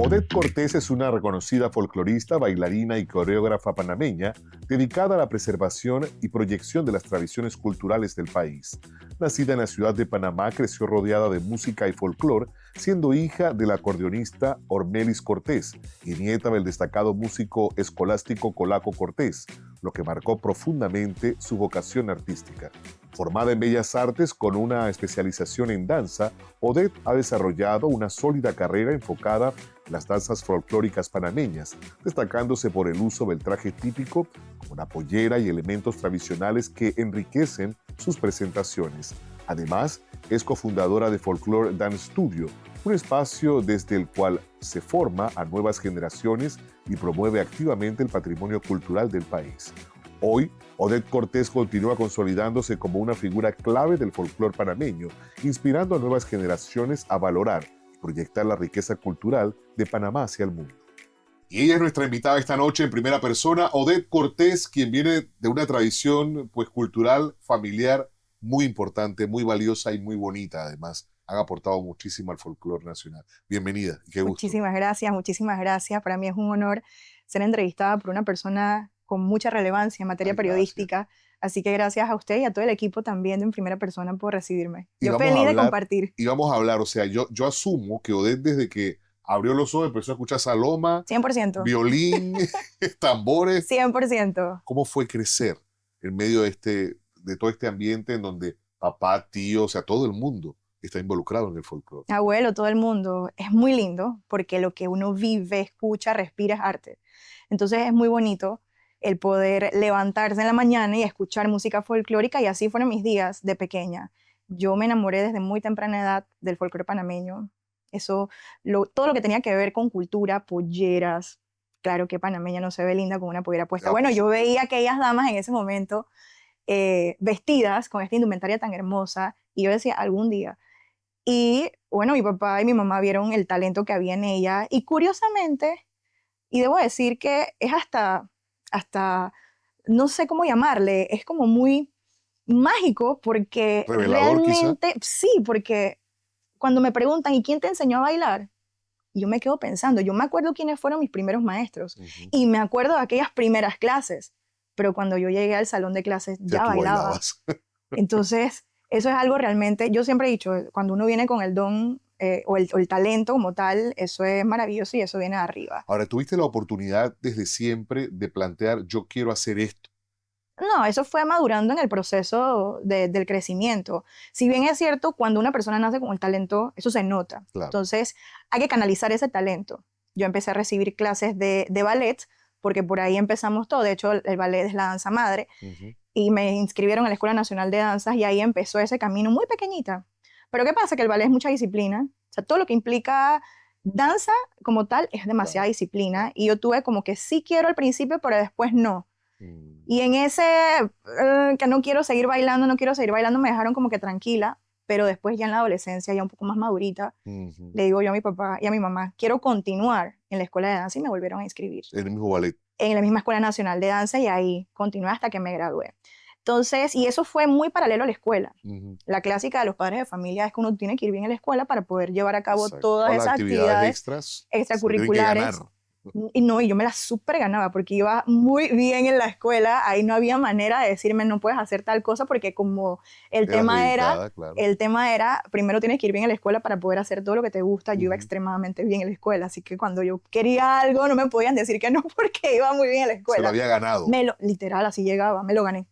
Odette Cortés es una reconocida folclorista, bailarina y coreógrafa panameña dedicada a la preservación y proyección de las tradiciones culturales del país. Nacida en la ciudad de Panamá, creció rodeada de música y folclor, siendo hija del acordeonista Ormelis Cortés y nieta del destacado músico escolástico Colaco Cortés, lo que marcó profundamente su vocación artística. Formada en Bellas Artes con una especialización en danza, Odette ha desarrollado una sólida carrera enfocada en las danzas folclóricas panameñas, destacándose por el uso del traje típico como la pollera y elementos tradicionales que enriquecen sus presentaciones. Además, es cofundadora de Folklore Dance Studio, un espacio desde el cual se forma a nuevas generaciones y promueve activamente el patrimonio cultural del país. Hoy, Odette Cortés continúa consolidándose como una figura clave del folclore panameño, inspirando a nuevas generaciones a valorar y proyectar la riqueza cultural de Panamá hacia el mundo. Y ella es nuestra invitada esta noche en primera persona, Odette Cortés, quien viene de una tradición cultural, familiar, muy importante, muy valiosa y muy bonita además. Han aportado muchísimo al folclore nacional. Bienvenida, qué gusto. Muchísimas gracias. Para mí es un honor ser entrevistada por una persona con mucha relevancia en materia periodística. Así que gracias a usted y a todo el equipo también de En Primera Persona por recibirme. Yo feliz de compartir. Y vamos a hablar, o sea, yo asumo que Odette desde que abrió los ojos empezó a escuchar saloma, 100%. Violín, tambores. 100%. ¿Cómo fue crecer en medio de todo este ambiente en donde papá, tío, o sea, todo el mundo está involucrado en el folclore? Abuelo, todo el mundo. Es muy lindo porque lo que uno vive, escucha, respira es arte. Entonces es muy bonito el poder levantarse en la mañana y escuchar música folclórica, y así fueron mis días de pequeña. Yo me enamoré desde muy temprana edad del folclore panameño. Todo lo que tenía que ver con cultura, polleras. Claro que panameña no se ve linda con una pollera puesta. Bueno, yo veía a aquellas damas en ese momento vestidas con esta indumentaria tan hermosa y yo decía, algún día. Y bueno, mi papá y mi mamá vieron el talento que había en ella y curiosamente, y debo decir que es hasta, no sé cómo llamarle, es como muy mágico porque revelador, realmente, quizá. sí, porque cuando me preguntan, ¿y quién te enseñó a bailar? Yo me quedo pensando, yo me acuerdo quiénes fueron mis primeros maestros y me acuerdo de aquellas primeras clases, pero cuando yo llegué al salón de clases ya bailaba. Entonces, eso es algo realmente, yo siempre he dicho, cuando uno viene con el don o el talento como tal, eso es maravilloso y eso viene de arriba. Ahora, ¿tuviste la oportunidad desde siempre de plantear, yo quiero hacer esto? No, eso fue madurando en el proceso del crecimiento. Si bien es cierto, cuando una persona nace con el talento, eso se nota. Claro. Entonces, hay que canalizar ese talento. Yo empecé a recibir clases de ballet, porque por ahí empezamos todo. De hecho, el ballet es la danza madre. Y me inscribieron a la Escuela Nacional de Danzas y ahí empezó ese camino muy pequeñita. Pero ¿qué pasa? Que el ballet es mucha disciplina. O sea, todo lo que implica danza como tal es demasiada disciplina. Y yo tuve como que sí quiero al principio, pero después no. Y en ese que no quiero seguir bailando, me dejaron como que tranquila, pero después ya en la adolescencia, ya un poco más madurita, le digo yo a mi papá y a mi mamá, quiero continuar en la escuela de danza y me volvieron a inscribir. En el mismo ballet. En la misma Escuela Nacional de Danza y ahí continué hasta que me gradué. Entonces, y eso fue muy paralelo a la escuela. La clásica de los padres de familia es que uno tiene que ir bien en la escuela para poder llevar a cabo todas esas actividades extracurriculares. Y no, y yo me la súper ganaba porque iba muy bien en la escuela, ahí no había manera de decirme no puedes hacer tal cosa porque como el tema era, primero tienes que ir bien en la escuela para poder hacer todo lo que te gusta. Yo iba extremadamente bien en la escuela, así que cuando yo quería algo no me podían decir que no porque iba muy bien en la escuela. Se lo había ganado. Literal, así llegaba, me lo gané.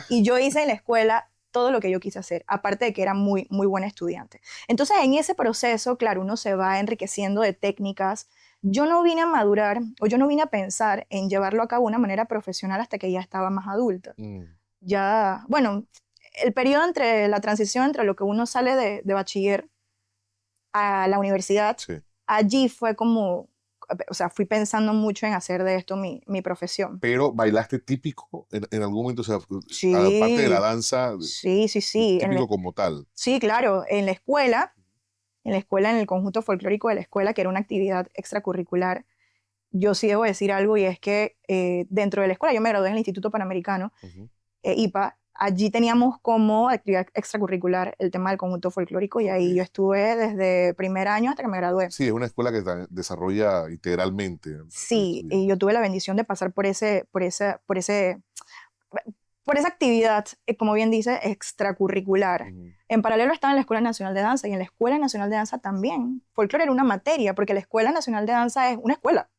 Y yo hice en la escuela todo lo que yo quise hacer, aparte de que era muy, muy buena estudiante. Entonces en ese proceso, claro, uno se va enriqueciendo de técnicas. Yo no vine a madurar o yo no vine a pensar en llevarlo a cabo de una manera profesional hasta que ya estaba más adulta. Ya, bueno, el periodo entre la transición entre lo que uno sale de bachiller a la universidad, allí fue como, o sea, fui pensando mucho en hacer de esto mi profesión. Pero bailaste típico en algún momento, o sea, aparte de la danza, sí. típico como tal. Sí, claro, en la escuela, en el conjunto folclórico de la escuela, que era una actividad extracurricular, yo sí debo decir algo y es que dentro de la escuela, yo me gradué en el Instituto Panamericano, IPA, allí teníamos como actividad extracurricular el tema del conjunto folclórico y ahí yo estuve desde primer año hasta que me gradué. Sí, es una escuela que desarrolla integralmente. Sí, y yo tuve la bendición de pasar por esa actividad, como bien dice, extracurricular. En paralelo estaba en la Escuela Nacional de Danza y en la Escuela Nacional de Danza también. Folclore era una materia, porque la Escuela Nacional de Danza es una escuela.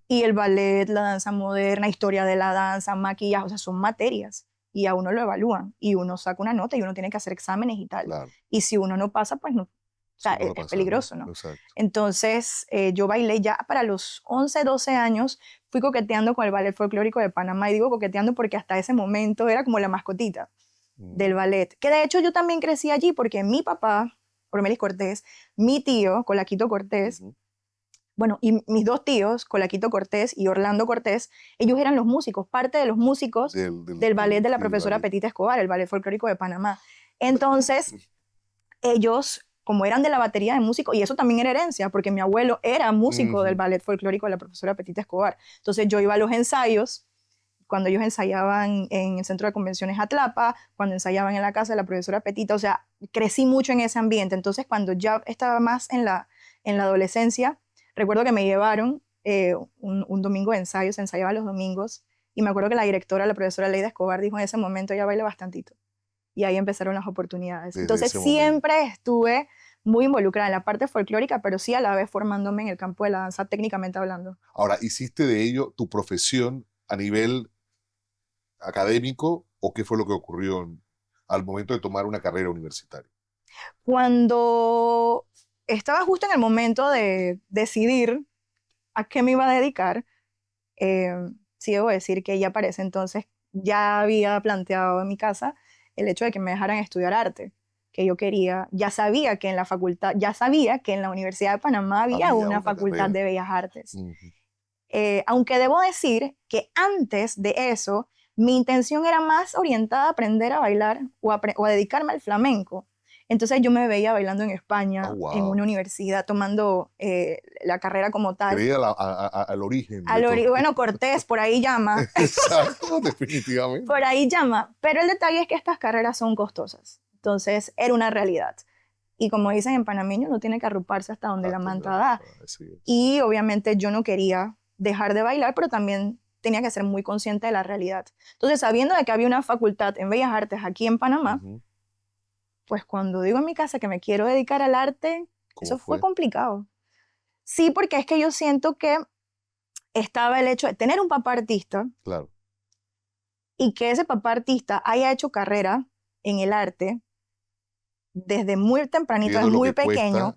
Y el ballet, la danza moderna, historia de la danza, maquillaje, o sea, son materias. Y a uno lo evalúan y uno saca una nota y uno tiene que hacer exámenes y tal. Claro. Y si uno no pasa, pues no. O sea, Sí, no es pasa, peligroso, ¿no? Exacto. Entonces, yo bailé ya para los 11, 12 años, fui coqueteando con el ballet folclórico de Panamá. Y digo coqueteando porque hasta ese momento era como la mascotita del ballet. Que de hecho yo también crecí allí porque mi papá, Ormelis Cortés, mi tío, Colaquito Cortés, bueno, y mis dos tíos, Colaquito Cortés y Orlando Cortés, ellos eran los músicos, parte de los músicos del ballet de la profesora Petita Escobar, el ballet folclórico de Panamá. Entonces, ellos, como eran de la batería de músicos, y eso también era herencia, porque mi abuelo era músico del ballet folclórico de la profesora Petita Escobar. Entonces, yo iba a los ensayos, cuando ellos ensayaban en el Centro de Convenciones Atlapa, cuando ensayaban en la casa de la profesora Petita, o sea, crecí mucho en ese ambiente. Entonces, cuando ya estaba más en la adolescencia, recuerdo que me llevaron un domingo de ensayo, se ensayaba los domingos, y me acuerdo que la directora, la profesora Leida Escobar, dijo en ese momento, ella baila bastantito. Y ahí empezaron las oportunidades. Desde Entonces siempre estuve muy involucrada en la parte folclórica, pero sí a la vez formándome en el campo de la danza, técnicamente hablando. Ahora, ¿hiciste de ello tu profesión a nivel académico o qué fue lo que ocurrió al momento de tomar una carrera universitaria? Cuando estaba justo en el momento de decidir a qué me iba a dedicar, sí debo decir que ya para ese entonces ya había planteado en mi casa el hecho de que me dejaran estudiar arte, que yo quería, ya sabía que en la Universidad de Panamá había una facultad de Bellas Artes. Aunque debo decir que antes de eso, mi intención era más orientada a aprender a bailar o a dedicarme al flamenco. Entonces yo me veía bailando en España, en una universidad, tomando la carrera como tal. Creía al origen. Bueno, Cortés, por ahí llama. Exacto, definitivamente. Por ahí llama. Pero el detalle es que estas carreras son costosas. Entonces era una realidad. Y como dicen en panameño, no tiene que arruparse hasta donde la manta da. Y obviamente yo no quería dejar de bailar, pero también tenía que ser muy consciente de la realidad. Entonces, sabiendo de que había una facultad en Bellas Artes aquí en Panamá, pues cuando digo en mi casa que me quiero dedicar al arte, eso fue complicado. Sí, porque es que yo siento que estaba el hecho de tener un papá artista. Claro. Y que ese papá artista haya hecho carrera en el arte desde muy tempranito, desde muy pequeño,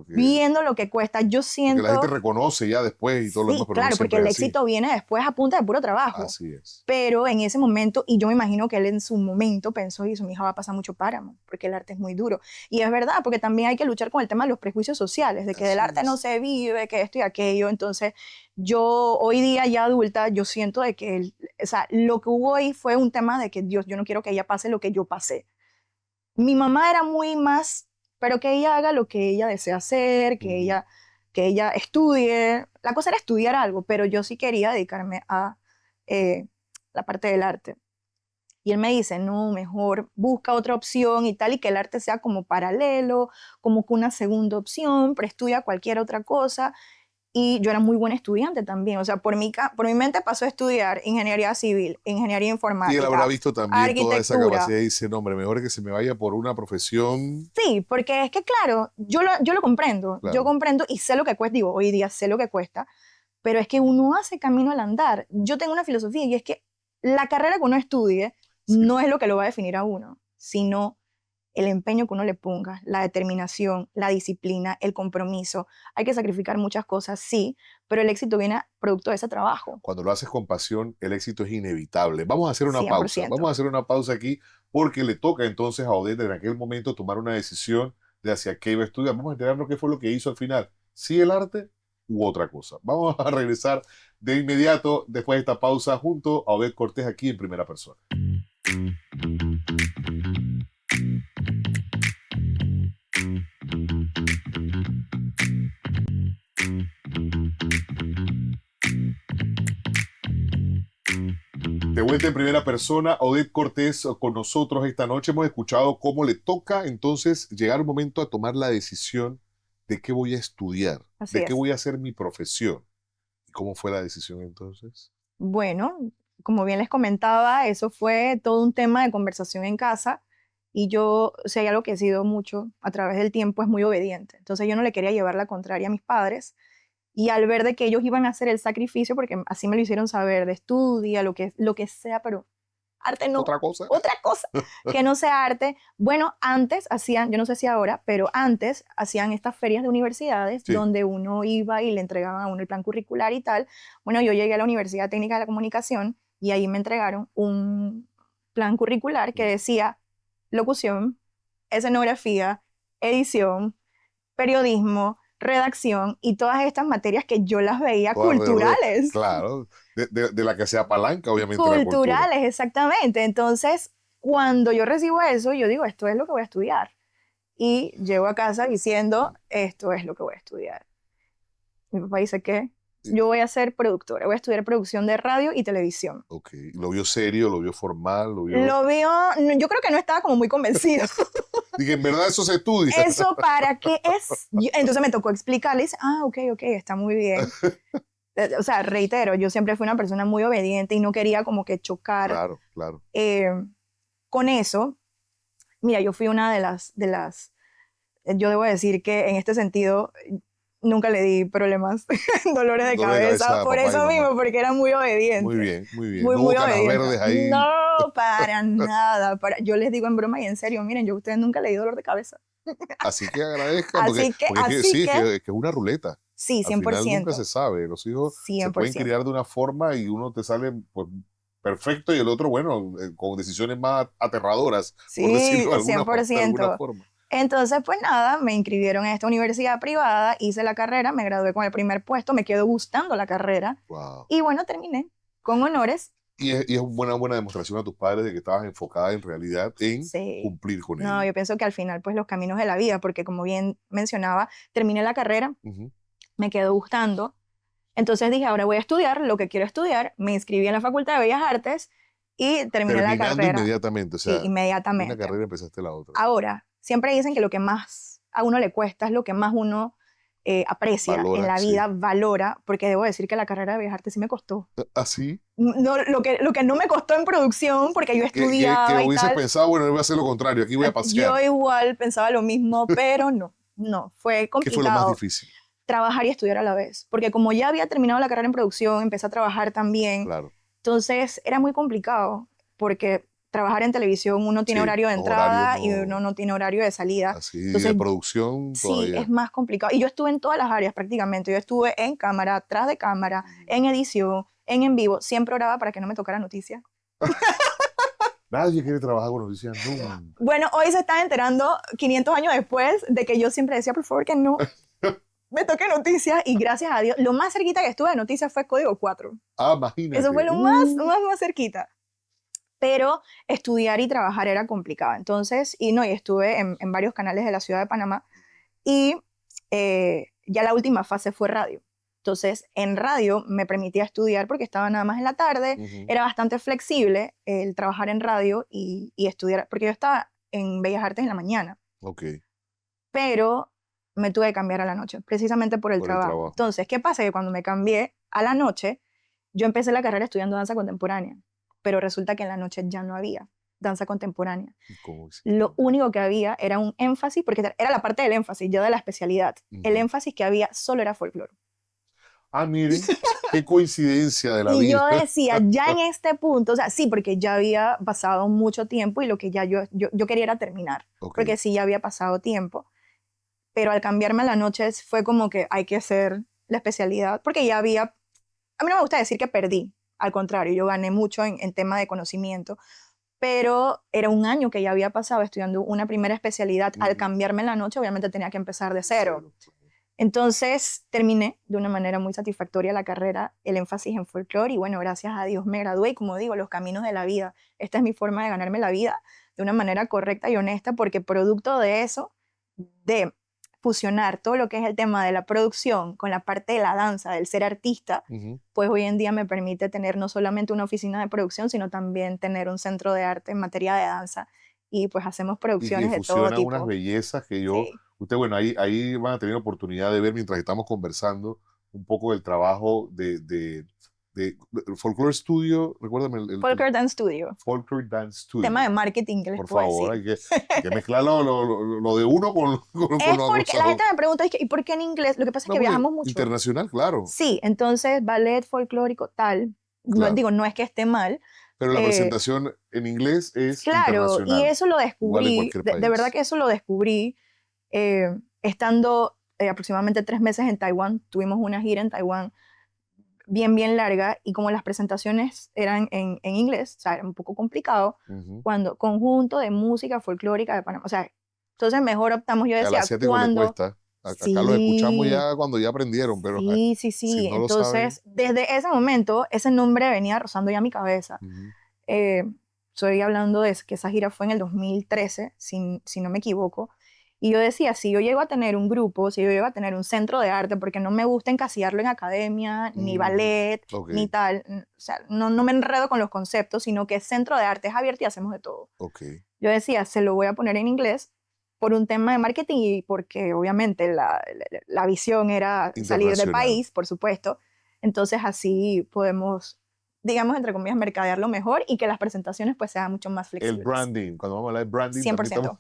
viendo lo que cuesta. Yo siento... Porque la gente reconoce ya después y todo lo demás. Pero claro, porque el éxito viene después a punta de puro trabajo. Así es. Pero en ese momento, y yo me imagino que él en su momento pensó, y mi hija va a pasar mucho páramo, porque el arte es muy duro. Y es verdad, porque también hay que luchar con el tema de los prejuicios sociales, de que del arte no se vive, que esto y aquello. Entonces, yo hoy día ya adulta, yo siento de que, o sea, lo que hubo ahí fue un tema de que, Dios, yo no quiero que ella pase lo que yo pasé. Mi mamá era muy más, pero que ella haga lo que ella desea hacer, que ella estudie. La cosa era estudiar algo, pero yo sí quería dedicarme a la parte del arte. Y él me dice, no, mejor busca otra opción y tal, y que el arte sea como paralelo, como que una segunda opción, pero estudia cualquier otra cosa. Y yo era muy buena estudiante también. O sea, por mi mente pasó a estudiar ingeniería civil, ingeniería informática. Y él habrá visto también toda esa capacidad y dice, no, hombre, mejor que se me vaya por una profesión. Sí, porque es que, claro, yo lo comprendo. Claro. Yo comprendo y sé lo que cuesta. Digo, hoy día sé lo que cuesta. Pero es que uno hace camino al andar. Yo tengo una filosofía y es que la carrera que uno estudie no es lo que lo va a definir a uno, sino el empeño que uno le ponga, la determinación, la disciplina, el compromiso. Hay que sacrificar muchas cosas, sí, pero el éxito viene producto de ese trabajo. Cuando lo haces con pasión, el éxito es inevitable. Vamos a hacer una 100%. pausa. Vamos a hacer una pausa aquí porque le toca entonces a Odette en aquel momento tomar una decisión de hacia qué iba a estudiar. Vamos a enterarnos qué fue lo que hizo al final. ¿Sí el arte u otra cosa? Vamos a regresar de inmediato después de esta pausa junto a Odette Cortés aquí en Primera Persona. De cuenta en primera persona, Odette Cortés con nosotros esta noche. Hemos escuchado cómo le toca entonces llegar un momento a tomar la decisión de qué voy a estudiar, Así de qué es. voy a hacer mi profesión. ¿Y cómo fue la decisión entonces? Bueno, como bien les comentaba, eso fue todo un tema de conversación en casa y yo, si hay algo que he sido mucho a través del tiempo, es muy obediente. Entonces yo no le quería llevar la contraria a mis padres y al ver de que ellos iban a hacer el sacrificio, porque así me lo hicieron saber, de estudia, lo que sea, pero arte no, ¿Otra cosa? otra cosa que no sea arte. Bueno, antes hacían, yo no sé si ahora, pero antes hacían estas ferias de universidades Sí. donde uno iba y le entregaban a uno el plan curricular y tal. Bueno, yo llegué a la Universidad Técnica de la Comunicación y ahí me entregaron un plan curricular que decía locución, escenografía, edición, periodismo, redacción y todas estas materias que yo las veía Todo alrededor de, culturales. claro, de la que se apalanca obviamente la cultura. Culturales, exactamente. Entonces, cuando yo recibo eso, yo digo, esto es lo que voy a estudiar. Y llego a casa diciendo, esto es lo que voy a estudiar. Mi papá dice que yo voy a ser productora, voy a estudiar producción de radio y televisión. Ok, lo vio serio, lo vio formal, lo vio... Lo vio, yo creo que no estaba como muy convencido. Dije, en verdad eso se estudia. ¿Eso para qué es? Entonces me tocó explicarle, y dice, ok, está muy bien. O sea, reitero, yo siempre fui una persona muy obediente y no quería como que chocar Claro, claro. con eso. Mira, yo fui una yo debo decir que en este sentido nunca le di problemas, dolores de Dolor de cabeza, cabeza a por papá y eso mamá. mismo, porque era muy Muy obediente, bien, muy bien. muy, No hubo muy canas obediente. verdes ahí. No, para nada, yo les digo en broma y en serio, miren, yo a ustedes nunca le di dolor de cabeza. Así que agradezcan, Así que, porque es que así sí, que, que es una ruleta. sí, Al final nunca se 100%, sabe. Los hijos se pueden 100%. criar de una forma y uno te sale pues, perfecto y el otro, bueno, con decisiones más aterradoras, por Sí, decirlo de de alguna 100%. forma. Entonces, pues nada, me inscribieron en esta universidad privada, hice la carrera, me gradué con el primer puesto, me quedó gustando la carrera Wow. y bueno, terminé con honores. Y es una buena demostración a tus padres de que estabas enfocada en realidad en Sí. cumplir con No, ello. yo pienso que al final, pues los caminos de la vida, porque como bien mencionaba, terminé la carrera, Ujú. me quedó gustando. Entonces dije, ahora voy a estudiar lo que quiero estudiar. Me inscribí en la Facultad de Bellas Artes y terminé la Terminando carrera. inmediatamente, o Sí, sea, una inmediatamente. carrera empezaste la otra. Ahora, siempre dicen que lo que más a uno le cuesta es lo que más uno aprecia en Valora, la sí. vida, valora, porque debo decir que la carrera de Bellas Artes sí me costó. Así, No, lo que no me costó en producción, porque yo que estudiaba y hubieses tal, pensado, bueno, yo voy a hacer lo contrario, aquí voy a yo pasear. igual pensaba lo mismo, pero no, fue ¿Qué fue lo más complicado difícil? trabajar y estudiar a la vez, porque como ya había terminado la carrera en producción, empecé a trabajar también, Claro, entonces era muy complicado, porque trabajar en televisión uno tiene sí, horario de los horarios entrada y uno no, no tiene horario de salida, así, de entonces producción sí, es todavía. más complicado. Y yo estuve en todas las áreas prácticamente, yo estuve en cámara, atrás de cámara, en edición, en vivo, siempre oraba para que no me tocara noticias. Nadie quiere trabajar con noticias nunca. Bueno, hoy se están enterando 500 años después de que yo siempre decía, por favor, que no me toque noticias y gracias a Dios, lo más cerquita que estuve de noticias fue Código 4. Ah, Eso fue imagínate. lo más cerquita. Pero estudiar y trabajar era complicado. Entonces, y estuve en varios canales de la ciudad de Panamá y ya la última fase fue radio. Entonces, en radio me permitía estudiar porque estaba nada más en la tarde, Ujú. era bastante flexible el trabajar en radio y estudiar, porque yo estaba en Bellas Artes en la mañana, Ok, pero me tuve que cambiar a la noche, precisamente por el por el trabajo. trabajo. Entonces, ¿qué pasa? Que cuando me cambié a la noche, yo empecé la carrera estudiando danza contemporánea, pero resulta que en la noche ya no había danza contemporánea. ¿Y cómo hiciste? Lo único que había era un énfasis, porque era la parte del énfasis, yo de la especialidad. El Ujú. énfasis que había solo era folclore. Ah, miren, qué coincidencia de la Y vida. yo decía, ya en este punto, o sea, sí, porque ya había pasado mucho tiempo y lo que ya yo quería era terminar, Ok, porque sí, ya había pasado tiempo, pero al cambiarme a la noche fue como que hay que hacer la especialidad, porque ya había, a mí no me gusta decir que perdí, al contrario, yo gané mucho en tema de conocimiento, pero era un año que ya había pasado estudiando una primera especialidad. Al ujú. cambiarme en la noche, obviamente tenía que empezar de cero. Cero. Entonces terminé de una manera muy satisfactoria la carrera, el énfasis en folclore y bueno, gracias a Dios me gradué y como digo, los caminos de la vida. Esta es mi forma de ganarme la vida de una manera correcta y honesta porque producto de eso, de fusionar todo lo que es el tema de la producción con la parte de la danza, del ser artista, pues hoy en día me permite tener no solamente una oficina de producción, sino también tener un centro de arte en materia de danza. Y pues hacemos Y que producciones de todo fusionan unas tipo. bellezas que yo, Sí. usted, bueno, ahí van a tener oportunidad de ver mientras estamos conversando un poco del trabajo de Folklore Studio, recuérdame Folklore Dance Studio. Folklore Dance Studio. Tema de marketing que les Por puedo favor, decir. hay que mezclar lo de uno con Es lo porque la anglosajón. gente me pregunta, ¿y por qué en inglés? Lo que pasa es No, que porque viajamos mucho. internacional, claro. Sí, entonces ballet folclórico tal, no, Claro. digo, no es que esté mal. Pero la presentación en inglés es Claro, internacional. y eso lo Igual en descubrí, cualquier país. de verdad que eso lo descubrí estando aproximadamente 3 meses en Taiwán. Tuvimos una gira en Taiwán bien larga, y como las presentaciones eran en inglés, o sea, era un poco complicado, cuando conjunto de música folclórica de Panamá, o sea, entonces mejor optamos, yo Al decía, asiático le cuesta. Acá los escuchamos ya cuando ya aprendieron, pero sí, si no lo entonces saben. desde ese momento ese nombre venía rozando ya mi cabeza. Estoy hablando de que esa gira fue en el 2013, si no me equivoco. Y yo decía, si yo llego a tener un grupo, si yo llego a tener un centro de arte, porque no me gusta encasillarlo en academia, ni ballet, ni tal, o sea, no me enredo con los conceptos, sino que centro de arte es abierto y hacemos de todo. Yo decía, se lo voy a poner en inglés por un tema de marketing y porque obviamente la visión era salir del país, por supuesto. Entonces así podemos, digamos, entre comillas, mercadearlo mejor y que las presentaciones pues sean mucho más flexibles. El branding, cuando vamos a hablar de branding, 100%.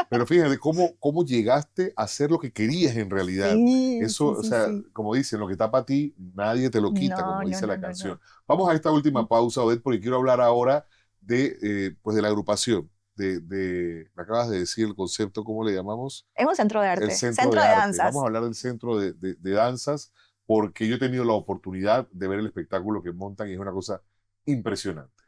Pero fíjate, ¿cómo llegaste a hacer lo que querías en realidad? Eso, o sea, como dicen, lo que está para ti, nadie te lo quita, como dice la canción. Vamos a esta última pausa, Odette, porque quiero hablar ahora pues de la agrupación. Me acabas de decir el concepto, ¿cómo le llamamos? Es un centro de arte. El centro de danzas. Vamos a hablar del centro de danzas, porque yo he tenido la oportunidad de ver el espectáculo que montan y es una cosa impresionante.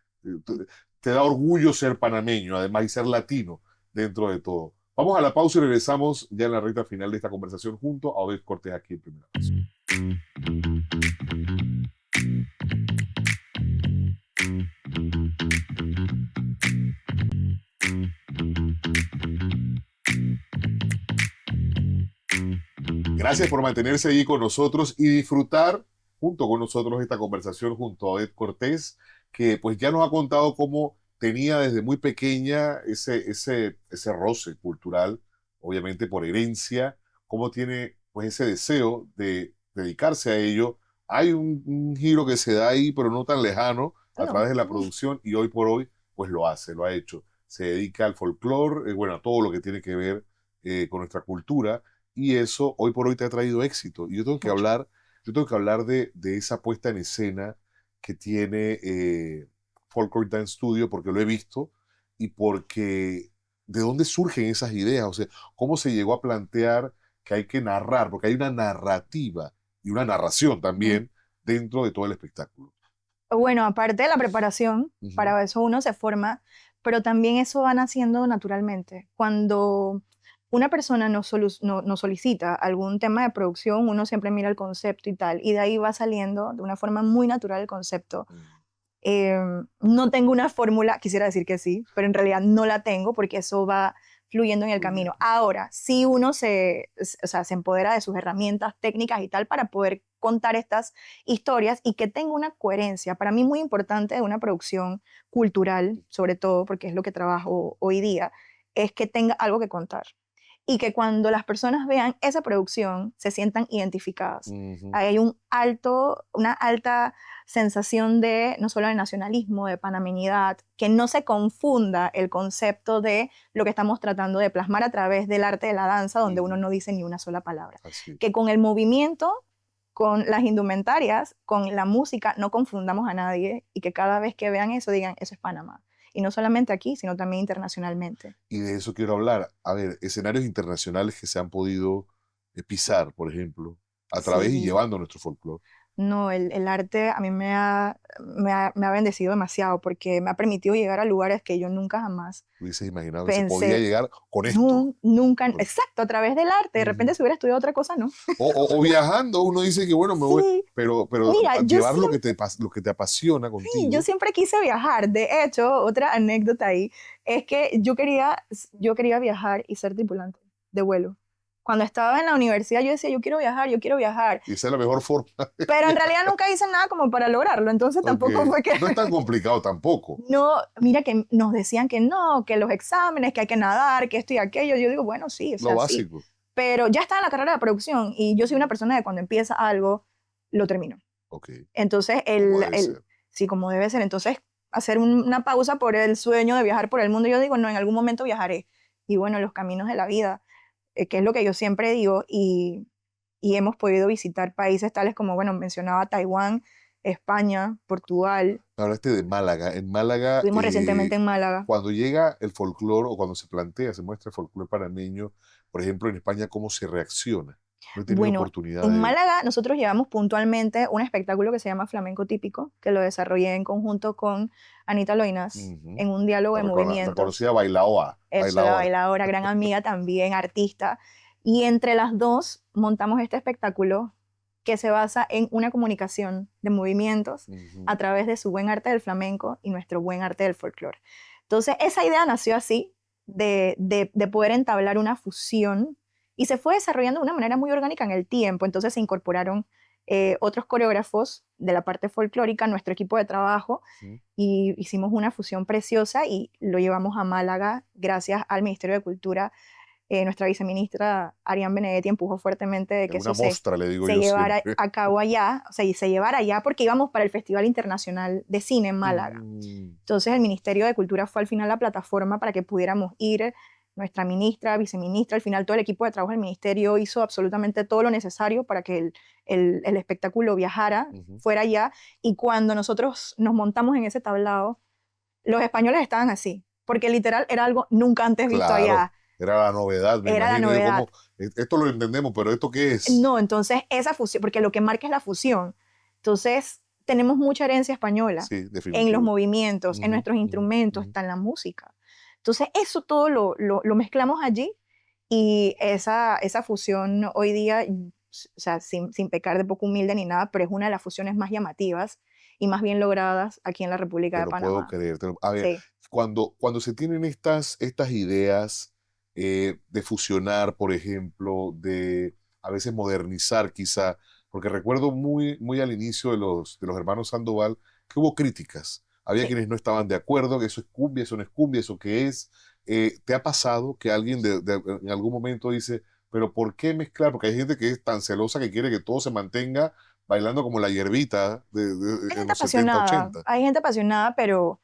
Te da orgullo ser panameño, además, y ser latino dentro de todo. Vamos a la pausa y regresamos ya en la recta final de esta conversación junto a Odette Cortés aquí en Primera Paso. Gracias por mantenerse ahí con nosotros y disfrutar junto con nosotros esta conversación junto a Odette Cortés, que pues ya nos ha contado cómo tenía desde muy pequeña ese roce cultural, obviamente por herencia, cómo tiene pues ese deseo de dedicarse a ello. Hay un giro que se da ahí, pero no tan lejano, a través de la producción, y hoy por hoy pues lo ha hecho. Se dedica al folclore, bueno, a todo lo que tiene que ver con nuestra cultura, y eso hoy por hoy te ha traído éxito. Y yo tengo que hablar de esa puesta en escena que tiene Folklore Dance Studio, porque lo he visto y porque de dónde surgen esas ideas, o sea, cómo se llegó a plantear que hay que narrar, porque hay una narrativa y una narración también dentro de todo el espectáculo. Bueno, aparte de la preparación, para eso uno se forma, pero también eso va naciendo naturalmente. Cuando una persona nos solicita algún tema de producción, uno siempre mira el concepto y tal, y de ahí va saliendo de una forma muy natural el concepto. No tengo una fórmula, quisiera decir que sí, pero en realidad no la tengo porque eso va fluyendo en el camino. Ahora, si uno se empodera de sus herramientas técnicas y tal para poder contar estas historias y que tenga una coherencia. Para mí muy importante de una producción cultural, sobre todo porque es lo que trabajo hoy día, es que tenga algo que contar. Y que cuando las personas vean esa producción se sientan identificadas. Hay una alta sensación de no solo de nacionalismo, de panameñidad, que no se confunda el concepto de lo que estamos tratando de plasmar a través del arte de la danza, donde uno no dice ni una sola palabra. Que con el movimiento, con las indumentarias, con la música, no confundamos a nadie y que cada vez que vean eso digan, eso es Panamá. Y no solamente aquí, sino también internacionalmente. Y de eso quiero hablar. A ver, escenarios internacionales que se han podido pisar, por ejemplo, a través y llevando nuestro folclore. No, el arte a mí me ha bendecido demasiado porque me ha permitido llegar a lugares que yo nunca jamás hubieses imaginado que se podía llegar con esto. Nunca, exacto, a través del arte. De repente si hubiera estudiado otra cosa, ¿no? O viajando, uno dice que bueno, me voy, pero mira, llevar lo que te apasiona contigo. Sí, yo siempre quise viajar. De hecho, otra anécdota ahí es que yo quería viajar y ser tripulante de vuelo. Cuando estaba en la universidad yo decía, yo quiero viajar, yo quiero viajar. Y esa es la mejor forma. Pero en realidad nunca hice nada como para lograrlo, entonces tampoco Ok. fue que... No es tan complicado tampoco. No, mira que nos decían que no, que los exámenes, que hay que nadar, que esto y aquello. Yo digo, bueno, sí, o Lo sea, sí. básico. Pero ya estaba en la carrera de producción y yo soy una persona que cuando empieza algo, lo termino. Ok. Entonces, Como debe ser. sí, como debe ser. Entonces, hacer una pausa por el sueño de viajar por el mundo, yo digo, no, en algún momento viajaré. Y bueno, los caminos de la vida, que es lo que yo siempre digo, y hemos podido visitar países tales como, bueno, mencionaba Taiwán, España, Portugal. Hablaste de Málaga. En Málaga, Estuvimos recientemente en Málaga. cuando llega el folclore o cuando se plantea, se muestra el folclore panameño, por ejemplo, en España, ¿cómo se reacciona? No he tenido Bueno, oportunidad en de... Málaga nosotros llevamos puntualmente un espectáculo que se llama Flamenco Típico, que lo desarrollé en conjunto con Anita Loinas Ujú. en un diálogo de La movimientos. reconocida bailaoa. Eso, la bailadora, gran amiga también, artista. Y entre las dos montamos este espectáculo que se basa en una comunicación de movimientos Ujú. a través de su buen arte del flamenco y nuestro buen arte del folclore. Entonces, esa idea nació así, de poder entablar una fusión y se fue desarrollando de una manera muy orgánica en el tiempo. Entonces se incorporaron otros coreógrafos de la parte folclórica, nuestro equipo de trabajo, Ujú. y hicimos una fusión preciosa y lo llevamos a Málaga gracias al Ministerio de Cultura. Nuestra viceministra Ariane Benedetti empujó fuertemente de Es que una eso mostra, le digo se yo llevara siempre. a cabo allá, o sea, y se llevara allá porque íbamos para el Festival Internacional de Cine en Málaga. Mm. Entonces el Ministerio de Cultura fue al final la plataforma para que pudiéramos ir. Nuestra ministra, viceministra, al final todo el equipo de trabajo del ministerio hizo absolutamente todo lo necesario para que el espectáculo viajara, Ujú. fuera allá. Y cuando nosotros nos montamos en ese tablado, los españoles estaban así, porque literal era algo nunca antes visto Claro, allá. era la novedad, me Era la imagino. Yo novedad. como, esto lo entendemos, pero ¿esto qué es? No, entonces esa fusión, porque lo que marca es la fusión. Entonces tenemos mucha herencia española Sí, en los definitivo. movimientos, en Ujú, nuestros ujú, instrumentos, ujú. está en la música. Entonces eso todo lo mezclamos allí y esa fusión hoy día, o sea, sin pecar de poco humilde ni nada, pero es una de las fusiones más llamativas y más bien logradas aquí en la República Te de lo puedo Panamá. creer. A ver, Sí, cuando se tienen estas ideas de fusionar, por ejemplo, de a veces modernizar quizá, porque recuerdo muy al inicio de los hermanos Sandoval que hubo críticas. Había sí. quienes no estaban de acuerdo, que eso es cumbia, eso no es cumbia, eso qué es. ¿Te ha pasado que alguien en algún momento dice, pero ¿por qué mezclar? Porque hay gente que es tan celosa que quiere que todo se mantenga bailando como la hierbita Hay en gente los 70 apasionada, 80. hay gente apasionada, pero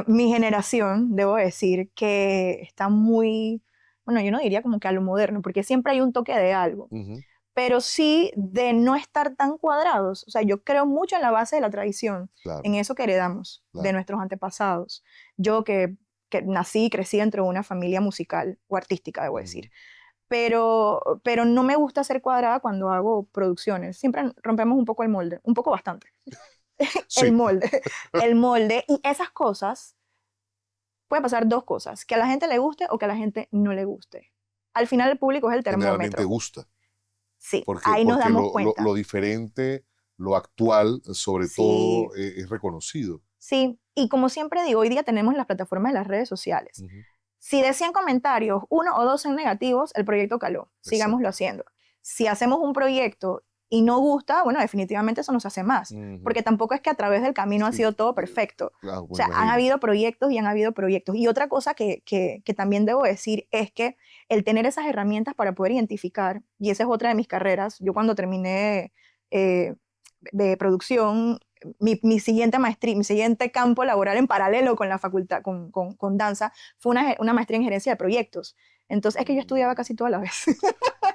mi generación, debo decir, que está muy, bueno, yo no diría como que a lo moderno, porque siempre hay un toque de algo, Ujú. pero sí de no estar tan cuadrados. O sea, yo creo mucho en la base de la tradición, Claro, en eso que heredamos de claro. nuestros antepasados. Yo que nací y crecí dentro de una familia musical o artística, debo Ujú. decir. Pero no me gusta ser cuadrada cuando hago producciones. Siempre rompemos un poco el molde, un poco bastante. El Sí, molde, el molde. Y esas cosas, puede pasar dos cosas, que a la gente le guste o que a la gente no le guste. Al final el público es el generalmente termómetro. gusta, Sí, porque, ahí nos porque damos lo cuenta. diferente, lo actual, sobre Sí, todo, es reconocido. sí. Y como siempre digo, hoy día tenemos las plataformas de las redes sociales. Ujú. Si de 100 comentarios, uno o dos son negativos, el proyecto caló. Sigámoslo Exacto. haciendo. Si hacemos un proyecto y no gusta, bueno, definitivamente eso nos hace más. Ujú. Porque tampoco es que a través del camino ha Sí, sido todo perfecto. claro, O me sea, han imagino. habido proyectos y han habido proyectos. Y otra cosa que también debo decir es que el tener esas herramientas para poder identificar, y esa es otra de mis carreras, yo cuando terminé eh, de producción, mi siguiente maestría, mi siguiente campo laboral en paralelo con la facultad, con danza, fue una maestría en gerencia de proyectos. Entonces, es que yo estudiaba casi toda la vez.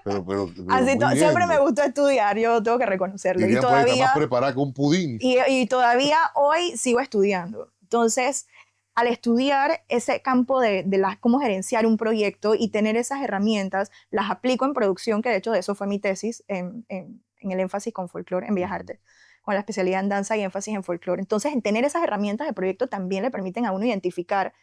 Pero Así muy siempre me bien. gustó estudiar, yo tengo que reconocerlo. Dirían por ahí, está más preparada que un pudín. Y todavía hoy sigo estudiando. Entonces, al estudiar ese campo cómo gerenciar un proyecto y tener esas herramientas, las aplico en producción, que de hecho de eso fue mi tesis en el énfasis con folclore, en Bellas Ujú. Artes, con la especialidad en danza y énfasis en folclore. Entonces, en tener esas herramientas de proyecto también le permiten a uno identificar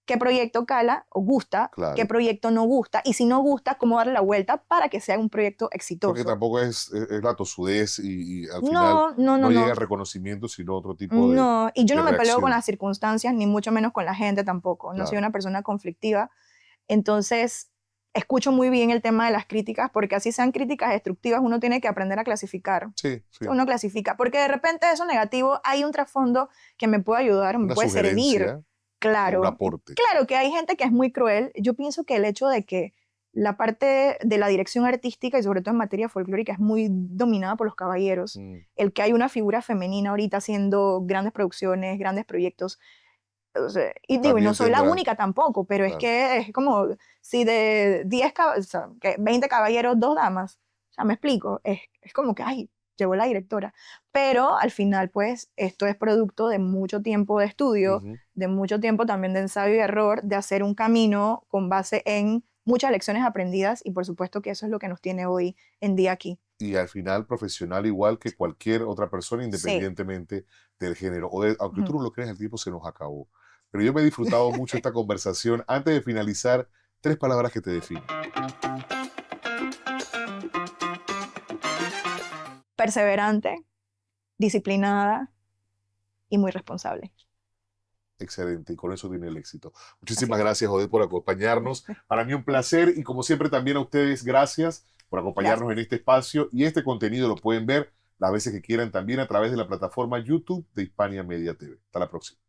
qué proyecto cala o gusta, qué Claro. proyecto no gusta, y si no gusta, cómo darle la vuelta para que sea un proyecto Porque exitoso. tampoco es la tosudez y al final No, no, no, no llega no. el reconocimiento, sino otro tipo No, y yo de no me peleo con reacción. las circunstancias, ni mucho menos con la gente tampoco. No soy Claro. una persona conflictiva. Entonces, escucho muy bien el tema de las críticas, porque así sean críticas destructivas, uno tiene que aprender a clasificar. Sí, sí. Uno clasifica, porque de repente eso negativo hay un trasfondo que me puede ayudar, me Una puede servir. sugerencia, un Claro, aporte. claro que hay gente que es muy cruel. Yo pienso que el hecho de que la parte de la dirección artística y sobre todo en materia folclórica es muy dominada por los caballeros. El que hay una figura femenina ahorita haciendo grandes producciones, grandes proyectos. O sea, y digo, y no También soy la tendrá, única tampoco, pero es claro. que es como si de 10, o sea, que 20 caballeros, 2 damas. O sea, me explico. Es como que, ay, llegó la directora. Pero al final, pues, esto es producto de mucho tiempo de estudio, Ujú. de mucho tiempo también de ensayo y error, de hacer un camino con base en muchas lecciones aprendidas y por supuesto que eso es lo que nos tiene hoy en día aquí. Y al final profesional igual que cualquier otra persona, Sí. independientemente del género. Aunque tú Ujú. no lo creas, el tiempo se nos acabó. Pero yo me he disfrutado mucho esta conversación. Antes de finalizar, 3 palabras que te definen. Perseverante, disciplinada y muy responsable. Excelente, y con eso tiene el éxito. Así Muchísimas es. gracias, Odette, por acompañarnos. Para mí un placer y como siempre también a ustedes, gracias por acompañarnos en Gracias. este espacio y este contenido lo pueden ver las veces que quieran también a través de la plataforma YouTube de Hispania Media TV. Hasta la próxima.